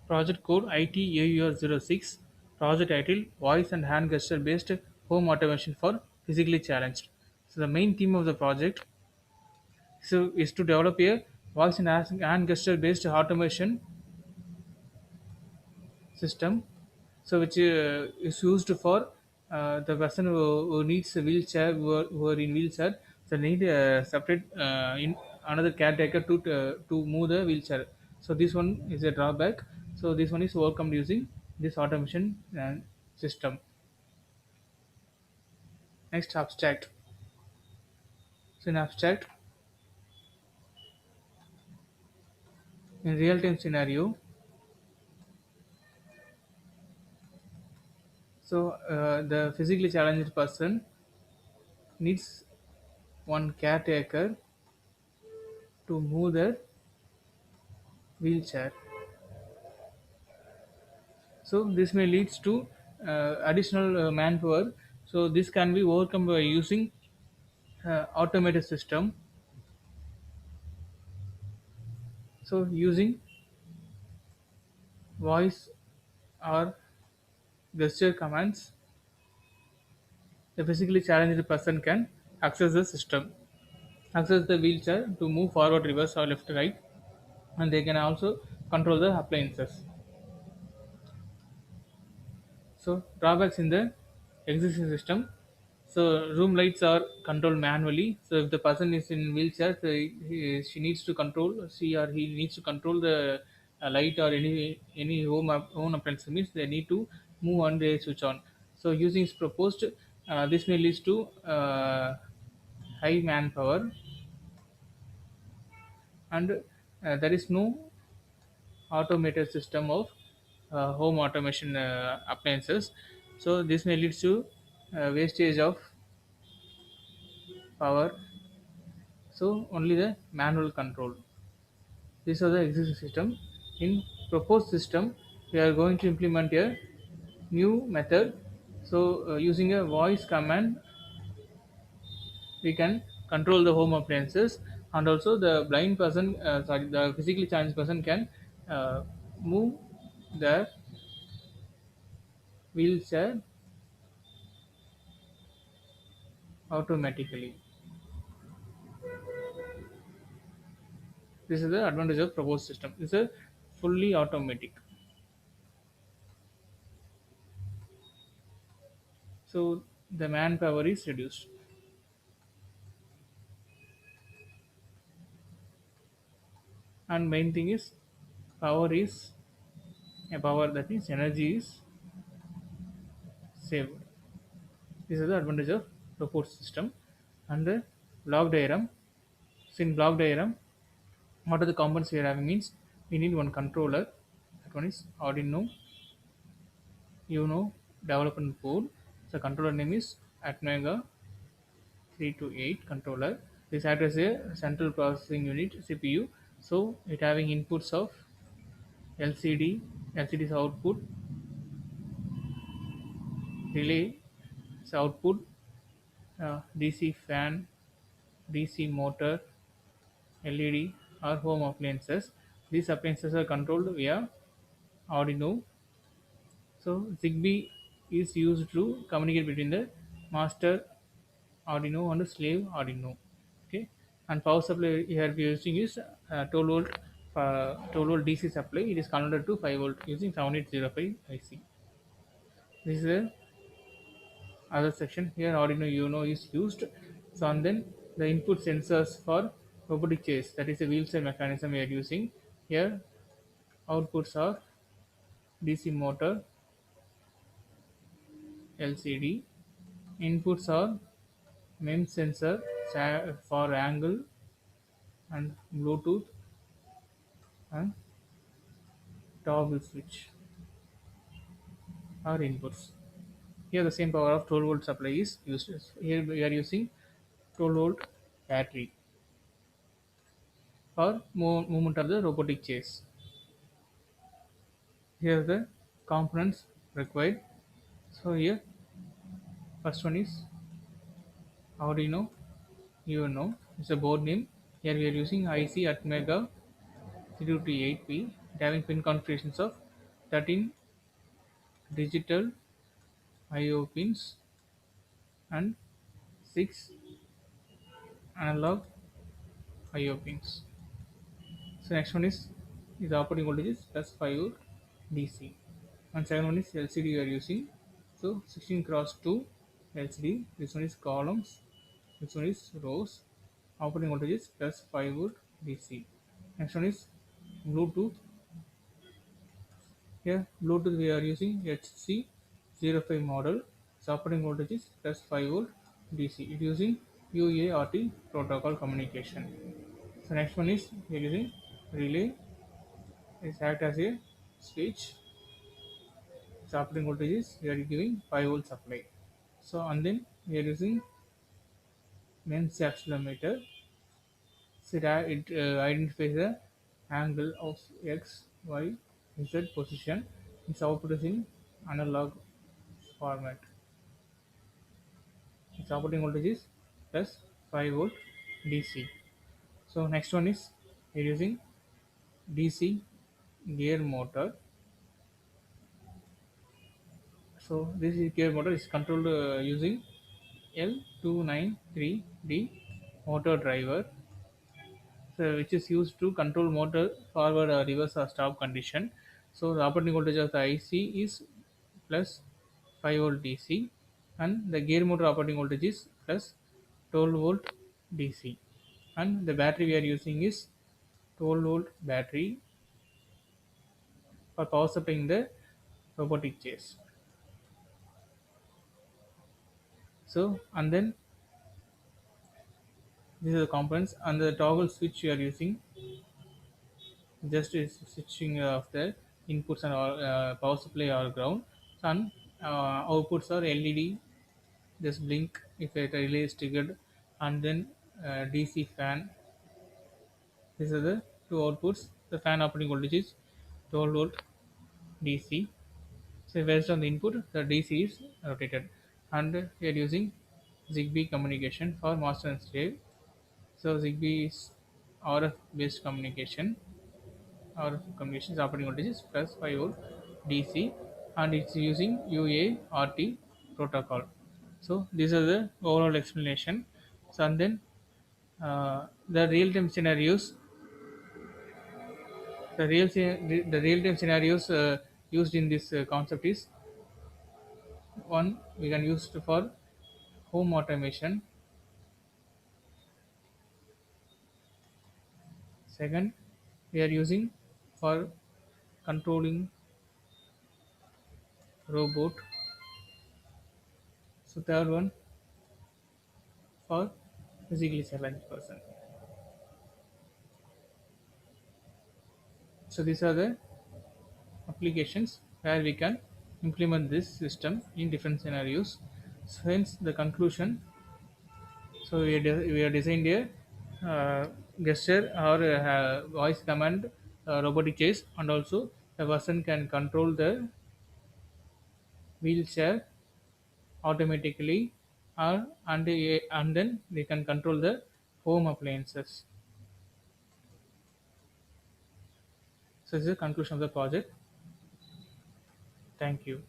Project code ITAUR06. Project title Voice and Hand Gesture Based Home Automation for Physically Challenged. So the main theme of the project is to develop a voice and hand gesture based automation system, so which is used for the person who needs a wheelchair, who are in wheelchair, so need a separate in another caretaker to move the wheelchair. So this one is a drawback. So this one is overcome using this automation system. Next, abstract. So in abstract, in real time scenario, so the physically challenged person needs one caretaker to move their wheelchair. So this may leads to additional manpower. So this can be overcome by using automated system. So using voice or gesture commands, the physically challenged person can access the system, access the wheelchair to move forward, reverse, or left, right, and they can also control the appliances. So drawbacks in the existing system. So room lights are controlled manually. So if the person is in wheelchair, so she needs to control, she or he needs to control the light or any home appliance means they need to move and they switch on. So using is proposed. This may lead to high manpower, and there is no automated system of home automation appliances. So this may lead to wastage of power. So only the manual control. These are the existing system. In proposed system, we are going to implement a new method. So using a voice command, we can control the home appliances, and also the blind person, sorry, the physically challenged person can move their wheelchair automatically. This is the advantage of proposed system. It's a fully automatic. So the manpower is reduced. And main thing is power is a power, that means energy is saved. This is the advantage of proposed system. And the block diagram. So in block diagram, what are the components we are having means we need one controller. That one is Arduino Uno development board. So controller name is Atmega 328 controller. This acts as a central processing unit CPU. So it having inputs of LCD, LCD's output, relay output, DC fan, DC motor, LED, or home appliances. These appliances are controlled via Arduino. So Zigbee is used to communicate between the master Arduino and slave Arduino. Okay, and power supply here we are using is 12 volt, 12 volt DC supply. It is converted to 5 volt using 7805 IC. This is the other section. Here Arduino Uno is used. So and then the input sensors for robotic chase, that is a wheelchair mechanism we are using. Here outputs are DC motor, LCD. Inputs are MEMS sensor for angle and Bluetooth and toggle switch are inputs. Here the same power of 12 volt supply is used. Here we are using 12 volt battery for movement of the robotic chase. Here are the components required. So here first one is Arduino Uno. It's a board name. Here we are using IC Atmega 328P, having pin configurations of 13 digital I/O pins, and 6 analog I/O pins. So next one is the operating voltage is plus 5 volt DC. And second one is LCD we are using. So 16 cross 2 LCD. This one is columns. This one is rows. Operating voltage is plus 5 volt DC. Next one is Bluetooth. Here Bluetooth we are using HC05 model. So operating voltage is plus 5 volt DC. It using UART protocol communication. So next one is we are using relay. It act as a switch. So operating voltage is we are giving 5 volt supply. So and then we are using MEMS accelerometer. So it identifies the angle of x, y, z position. It's output is in analog format. Its operating voltage is plus 5 volt DC. So next one is we are using DC gear motor. So this gear motor is controlled using L293D motor driver, so which is used to control motor forward or reverse or stop condition. So the operating voltage of the IC is plus 5 volt DC, and the gear motor operating voltage is plus 12 volt DC, and the battery we are using is 12 volt battery for power supplying the robotic chase. So and then these are the components, and the toggle switch we are using just is switching of the inputs and power supply or ground. And outputs are LED, just blink if a relay is triggered, and then DC fan. These are the two outputs. The fan operating voltage is 12 volt DC. So based on the input, the DC is rotated, and we are using Zigbee communication for master and slave. So Zigbee is RF based communication. Our communications operating voltage is plus 5 volt DC, and it's using UART protocol. So these are the overall explanation. So and then the real time scenarios, the real time scenarios used in this concept is one we can use it for home automation. Second, we are using for controlling robot. So third one for physically challenged person. So these are the applications where we can implement this system in different scenarios. So hence the conclusion. So we are designed a gesture or voice command robotic chase, and also a person can control the wheelchair automatically, and then we can control the home appliances. So this is the conclusion of the project. Thank you.